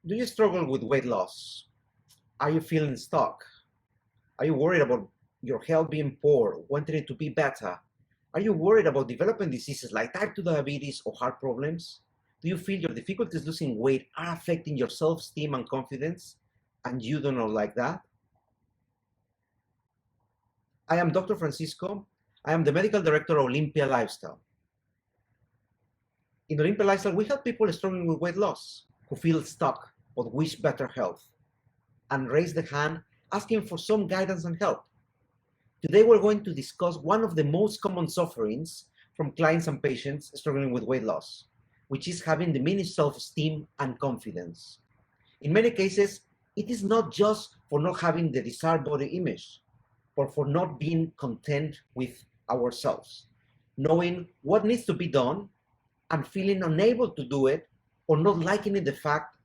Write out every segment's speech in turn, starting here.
Do you struggle with weight loss? Are you feeling stuck? Are you worried about your health being poor, wanting it to be better? Are you worried about developing diseases like type 2 diabetes or heart problems? Do you feel your difficulties losing weight are affecting your self-esteem and confidence, and you don't know like that? I am Dr. Francisco. I am the medical director of OLYMPIA Lifestyle. In OLYMPIA Lifestyle, we help people struggling with weight loss who feel stuck but wish better health, and raise the hand asking for some guidance and help. Today, we're going to discuss one of the most common sufferings from clients and patients struggling with weight loss, which is having diminished self-esteem and confidence. In many cases, it is not just for not having the desired body image, but for not being content with ourselves, knowing what needs to be done and feeling unable to do it, or not liking the fact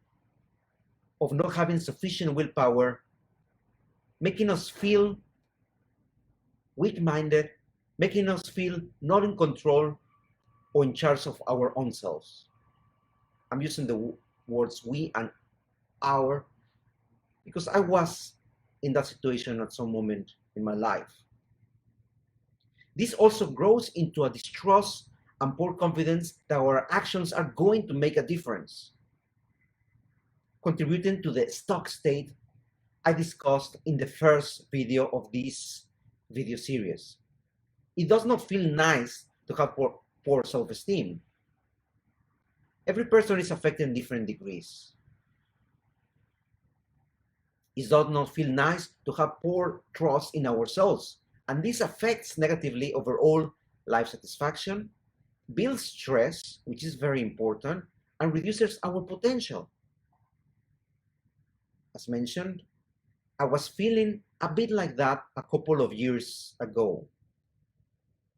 of not having sufficient willpower, making us feel weak-minded, making us feel not in control or in charge of our own selves. I'm using the words we and our because I was in that situation at some moment in my life. This also grows into a distrust and poor confidence that our actions are going to make a difference, contributing to the stuck state I discussed in the first video of this video series. It does not feel nice to have poor self-esteem. Every person is affected in different degrees. It does not feel nice to have poor trust in ourselves, and this affects negatively overall life satisfaction, builds stress, which is very important, and reduces our potential. As mentioned, I was feeling a bit like that a couple of years ago.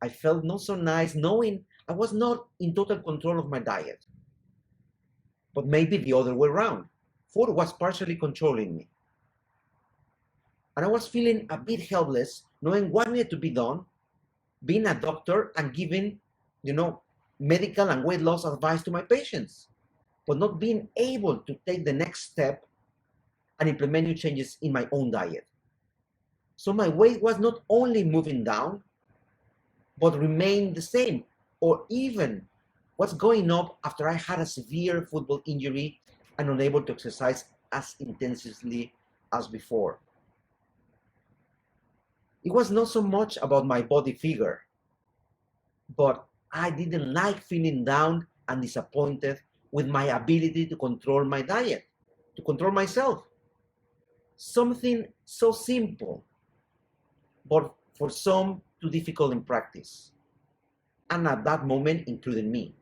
I felt not so nice knowing I was not in total control of my diet, but maybe the other way around. Food was partially controlling me. And I was feeling a bit helpless, knowing what needed to be done, being a doctor and giving, medical and weight loss advice to my patients, but not being able to take the next step and implement new changes in my own diet. So my weight was not only moving down, but remained the same, or even was going up after I had a severe football injury and unable to exercise as intensively as before. It was not so much about my body figure, but I didn't like feeling down and disappointed with my ability to control my diet, to control myself. Something so simple, but for some too difficult in practice. And at that moment, including me.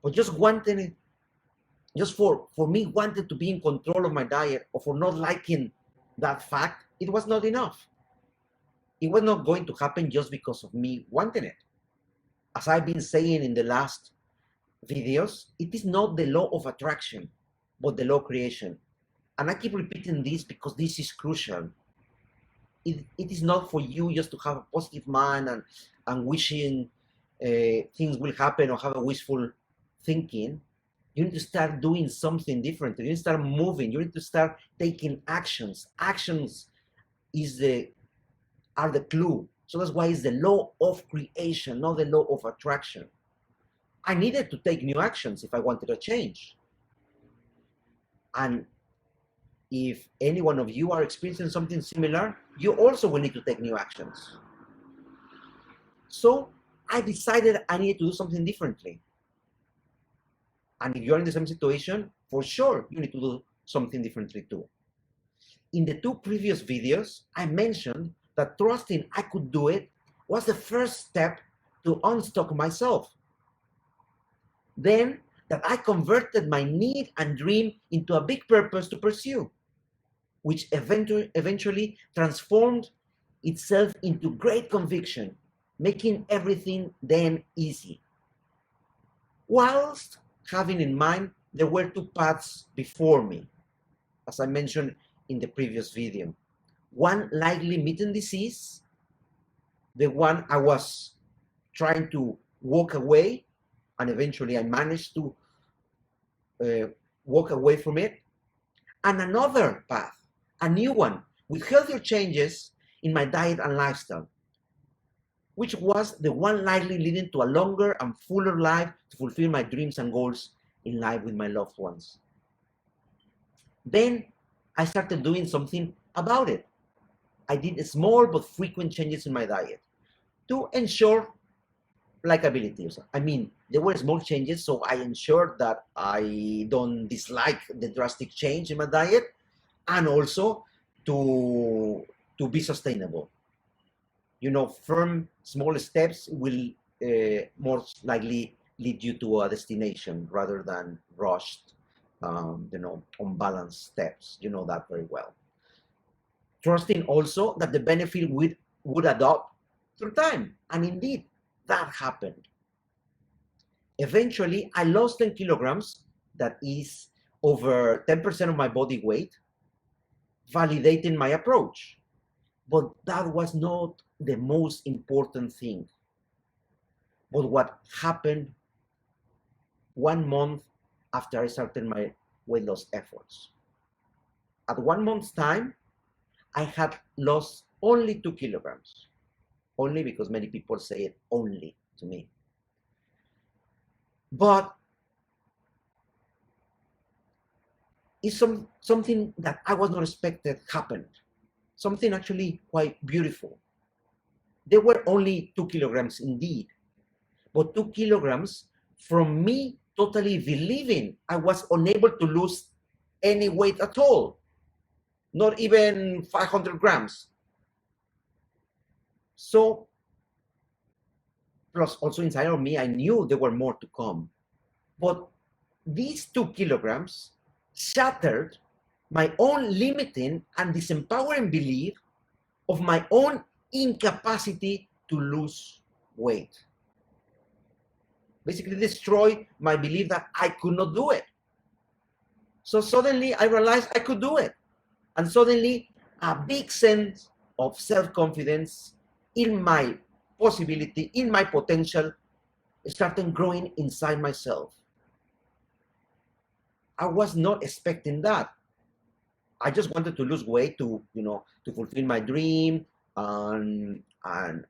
But just for me wanting to be in control of my diet, or for not liking that fact, it was not enough. It was not going to happen just because of me wanting it. As I've been saying in the last videos, it is not the law of attraction, but the law of creation. And I keep repeating this because this is crucial. It is not for you just to have a positive mind and wishing things will happen or have a wishful thinking. You need to start doing something different. You need to start moving. You need to start taking actions. Actions are the clue. So that's why it's the law of creation, not the law of attraction. I needed to take new actions if I wanted to change. And if any one of you are experiencing something similar, you also will need to take new actions. So I decided I needed to do something differently. And if you're in the same situation, for sure, you need to do something differently too. In the two previous videos, I mentioned that trusting I could do it was the first step to unstuck myself. Then that I converted my need and dream into a big purpose to pursue, which eventually transformed itself into great conviction, making everything then easy. Whilst having in mind there were two paths before me, as I mentioned in the previous video. One likely meeting disease, the one I was trying to walk away, and eventually I managed to walk away from it, and another path, a new one, with healthier changes in my diet and lifestyle, which was the one likely leading to a longer and fuller life to fulfill my dreams and goals in life with my loved ones. Then I started doing something about it. I did small but frequent changes in my diet to ensure likability. I mean, there were small changes, so I ensured that I don't dislike the drastic change in my diet, and also to be sustainable. You know, firm, small steps will most likely lead you to a destination rather than rushed, unbalanced steps. You know that very well. Trusting also that the benefit would add up through time. And indeed, that happened. Eventually, I lost 10 kilograms, that is over 10% of my body weight, validating my approach. But that was not the most important thing. But what happened 1 month after I started my weight loss efforts. At 1 month's time, I had lost only 2 kilograms. Only because many people say it only to me. But it's something that I was not expected happened. Something actually quite beautiful. There were only 2 kilograms indeed, but 2 kilograms from me totally believing I was unable to lose any weight at all, not even 500 grams. So, plus also inside of me, I knew there were more to come. But these 2 kilograms shattered my own limiting and disempowering belief of my own incapacity to lose weight. Basically destroyed my belief that I could not do it. So suddenly I realized I could do it. And suddenly a big sense of self-confidence in my possibility, in my potential, started growing inside myself. I was not expecting that. I just wanted to lose weight to fulfill my dream and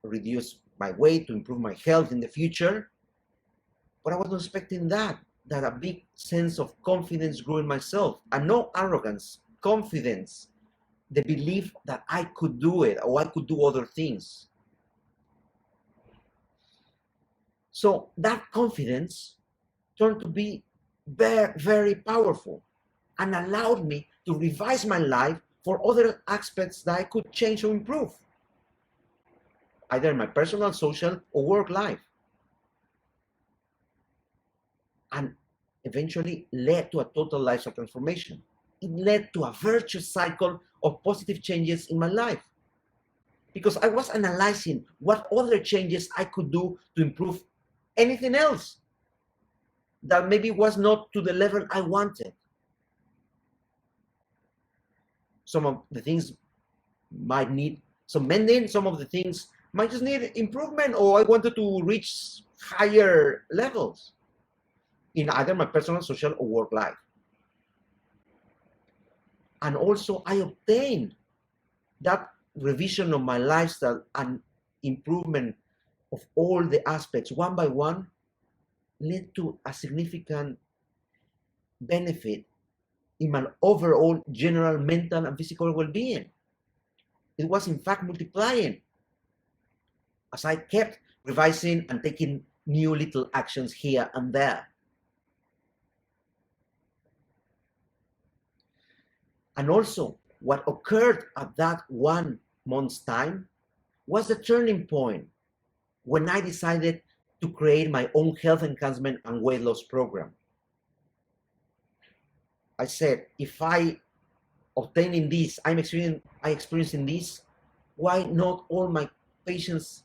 reduce my weight to improve my health in the future. But I was not expecting that a big sense of confidence grew in myself, and no arrogance, confidence, the belief that I could do it or I could do other things. So that confidence turned to be very, very powerful and allowed me to revise my life for other aspects that I could change or improve, either in my personal, social, or work life. And eventually led to a total lifestyle transformation. It led to a virtuous cycle of positive changes in my life, because I was analyzing what other changes I could do to improve anything else that maybe was not to the level I wanted. Some of the things might need some mending, some of the things might just need improvement, or I wanted to reach higher levels in either my personal, social, or work life. And also I obtained that revision of my lifestyle and improvement of all the aspects one by one led to a significant benefit in my overall general mental and physical well-being. It was in fact multiplying as I kept revising and taking new little actions here and there. And also, what occurred at that 1 month's time was the turning point when I decided to create my own health enhancement and weight loss program. I said, if I obtaining this, I experiencing this, why not all my patients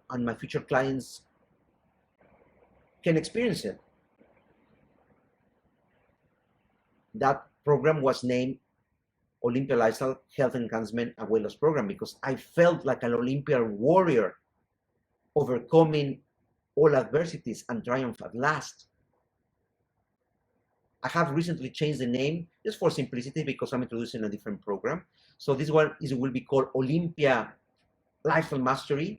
and my future clients can experience it? That program was named OLYMPIA Lifestyle Health Enhancement and Weight Loss Program because I felt like an Olympian warrior overcoming all adversities and triumph at last. I have recently changed the name just for simplicity because I'm introducing a different program. So this one will be called OLYMPIA Lifestyle Mastery.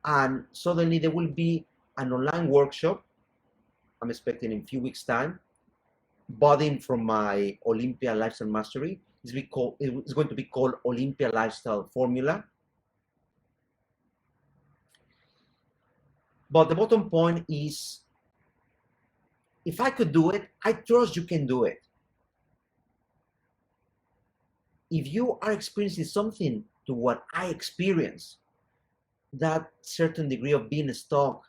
And suddenly there will be an online workshop I'm expecting in a few weeks' time, budding from my OLYMPIA Lifestyle Mastery. It's going to be called OLYMPIA Lifestyle Formula. But the bottom point is, if I could do it, I trust you can do it. If you are experiencing something to what I experienced, that certain degree of being stuck,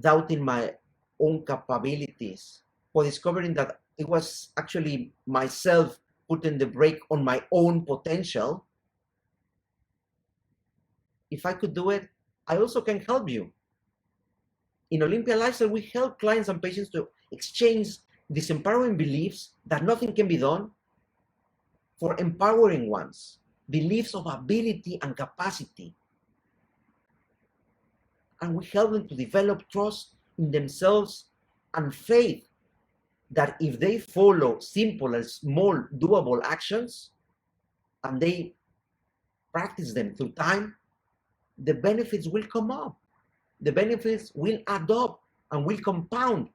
doubting my own capabilities, or discovering that it was actually myself putting the brake on my own potential, if I could do it, I also can help you. In OLYMPIA Lifestyle, we help clients and patients to exchange disempowering beliefs that nothing can be done for empowering ones, beliefs of ability and capacity. And we help them to develop trust in themselves and faith that if they follow simple and small doable actions and they practice them through time, the benefits will come up. The benefits will add up and will compound,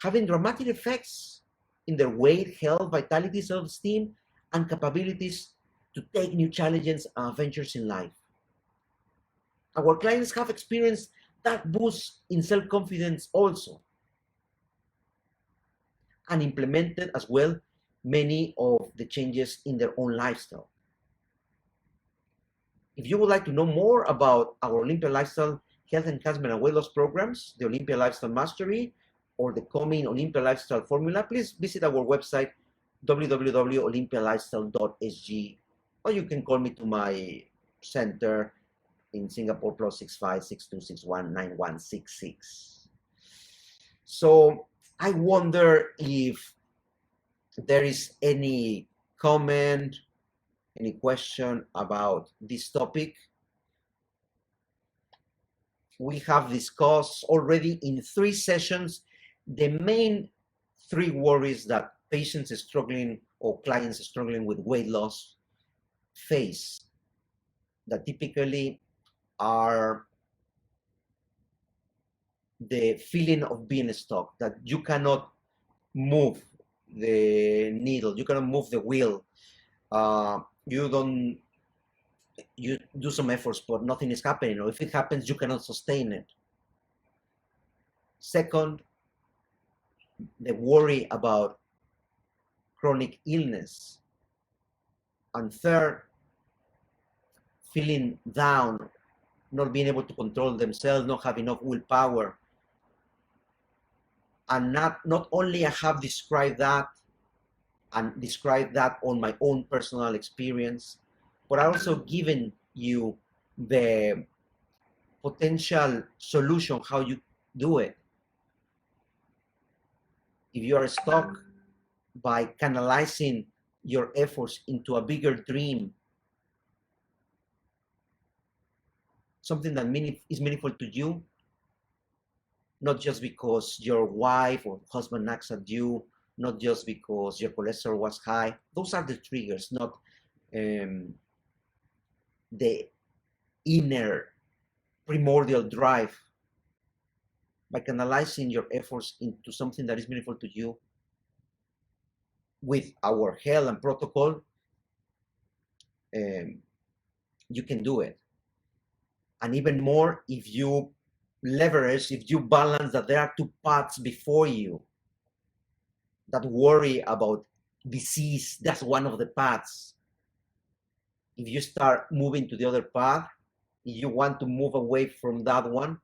having dramatic effects in their weight, health, vitality, self-esteem, and capabilities to take new challenges and adventures in life. Our clients have experienced that boost in self-confidence also, and implemented as well many of the changes in their own lifestyle. If you would like to know more about our OLYMPIA Lifestyle Health Enhancement and Weight Loss programs, the OLYMPIA Lifestyle Mastery, or the coming OLYMPIA Lifestyle Formula, please visit our website, www.olympialifestyle.sg, or you can call me to my center in Singapore, +65 6261 9166. So I wonder if there is any comment, any question about this topic. We have discussed already in 3 sessions the main 3 worries that patients struggling or clients struggling with weight loss face, that typically are the feeling of being stuck, that you cannot move the needle, you cannot move the wheel, you do some efforts but nothing is happening, or if it happens you cannot sustain it. Second, the worry about chronic illness. And third, feeling down, not being able to control themselves, not have enough willpower. And not only I have described that and described that on my own personal experience, but I also given you the potential solution how you do it. If you are stuck, by canalizing your efforts into a bigger dream, something that is meaningful to you, not just because your wife or husband nags at you, not just because your cholesterol was high. Those are the triggers, not the inner primordial drive. By canalizing your efforts into something that is meaningful to you with our health and protocol, you can do it. And even more, if you leverage, if you balance that there are 2 paths before you, that worry about disease, that's one of the paths. If you start moving to the other path, if you want to move away from that one,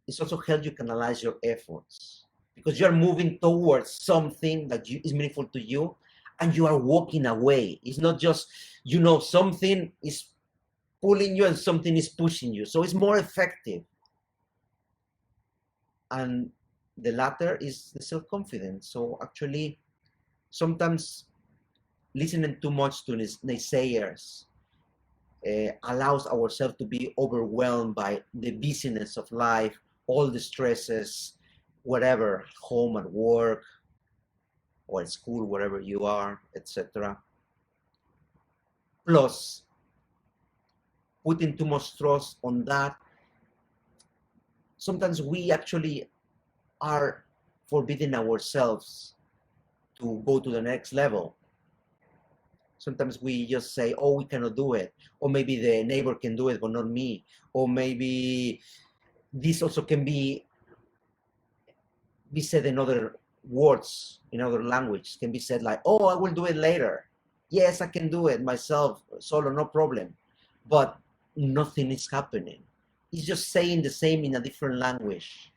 it's also help you canalize your efforts, because you are moving towards something that is meaningful to you, and you are walking away. It's not just, something is pulling you and something is pushing you. So it's more effective. And the latter is the self-confidence. So actually, sometimes listening too much to naysayers allows ourselves to be overwhelmed by the busyness of life, all the stresses, whatever, home, at work, or at school, wherever you are, etc. Plus, putting too much trust on that, sometimes we actually are forbidding ourselves to go to the next level. Sometimes we just say, oh, we cannot do it. Or maybe the neighbor can do it, but not me. Or maybe this also can be said in other words, in other language, can be said like, oh, I will do it later. Yes, I can do it myself, solo, no problem. But nothing is happening. It's just saying the same in a different language.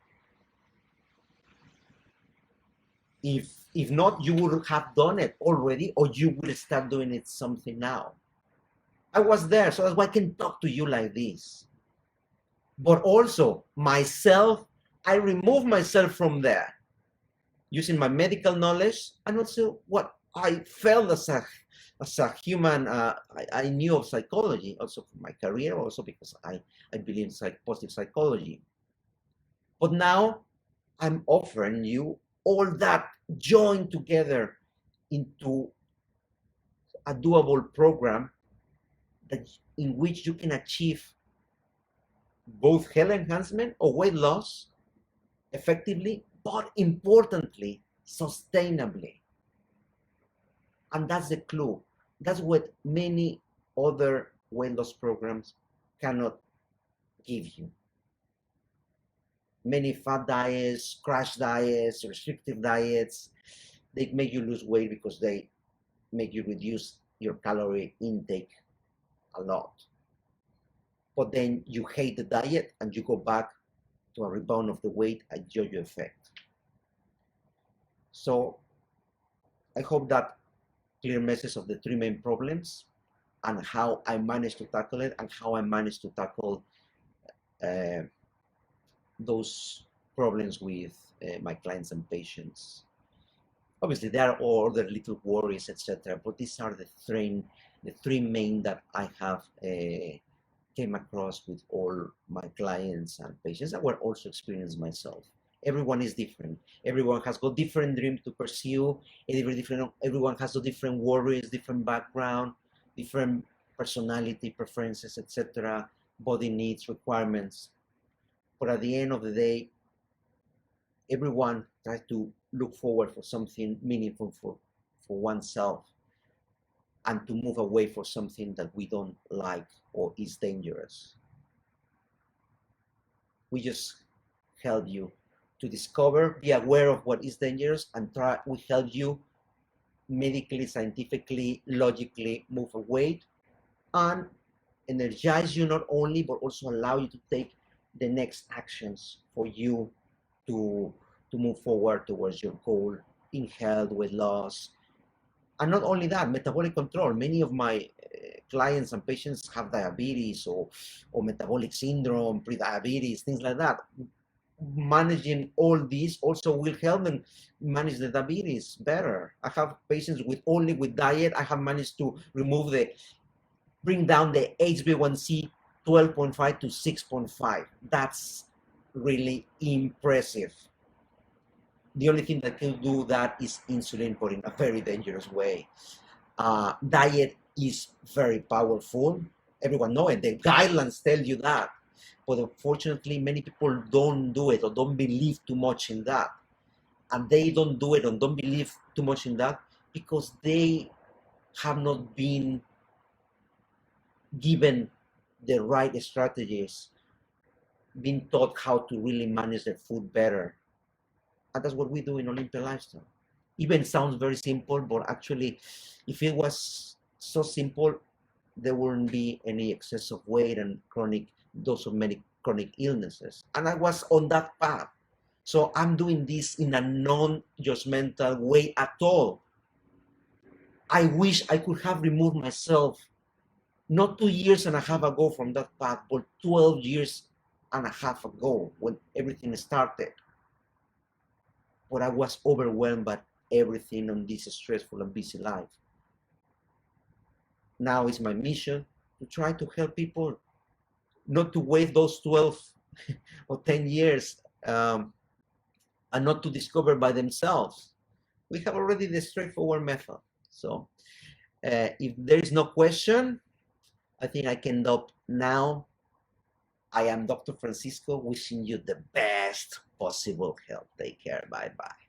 If not, you would have done it already, or you will start doing it something now. I was there, so that's why I can talk to you like this. But also myself, I remove myself from there using my medical knowledge and also what I felt as a human. I knew of psychology also for my career, also because I believe in positive psychology. But now I'm offering you all that joined together into a doable program that in which you can achieve both health enhancement or weight loss effectively, but importantly, sustainably. And that's the clue. That's what many other weight loss programs cannot give you. Many fat diets, crash diets, restrictive diets, they make you lose weight because they make you reduce your calorie intake a lot. But then you hate the diet and you go back to a rebound of the weight, a yo-yo effect. So I hope that clear message of the three main problems and how I managed to tackle it and how I managed to tackle those problems with my clients and patients. Obviously, there are all other little worries, etc. But these are the three main that I have came across with all my clients and patients that were also experienced myself. Everyone is different. Everyone has got different dreams to pursue. Everyone has got different worries, different background, different personality preferences, etc. Body needs, requirements. But at the end of the day, everyone tries to look forward for something meaningful for oneself and to move away for something that we don't like or is dangerous. We just help you to discover, be aware of what is dangerous, and we help you medically, scientifically, logically move away and energize you not only, but also allow you to take the next actions for you to move forward towards your goal in health, weight loss. And not only that, metabolic control. Many of my clients and patients have diabetes or metabolic syndrome, pre-diabetes, things like that. Managing all these also will help them manage the diabetes better. I have patients only with diet. I have managed to bring down the HbA1c 12.5 to 6.5. That's really impressive. The only thing that can do that is insulin, but in a very dangerous way. Diet is very powerful. Everyone knows it. The guidelines tell you that. But unfortunately, many people don't do it or don't believe too much in that. And they don't do it and don't believe too much in that because they have not been given the right strategies, been taught how to really manage their food better. And that's what we do in Olympia Lifestyle. Even sounds very simple, but actually, if it was so simple, there wouldn't be any excess of weight and many chronic illnesses. And I was on that path. So I'm doing this in a non-judgmental way at all. I wish I could have removed myself, not 2.5 years ago from that path, but 12.5 years ago when everything started. But I was overwhelmed by everything on this stressful and busy life. Now it's my mission to try to help people not to wait those 12 or 10 years and not to discover by themselves. We have already the straightforward method. So if there is no question, I think I can stop now. I am Dr. Francisco, wishing you the best possible health. Take care. Bye-bye.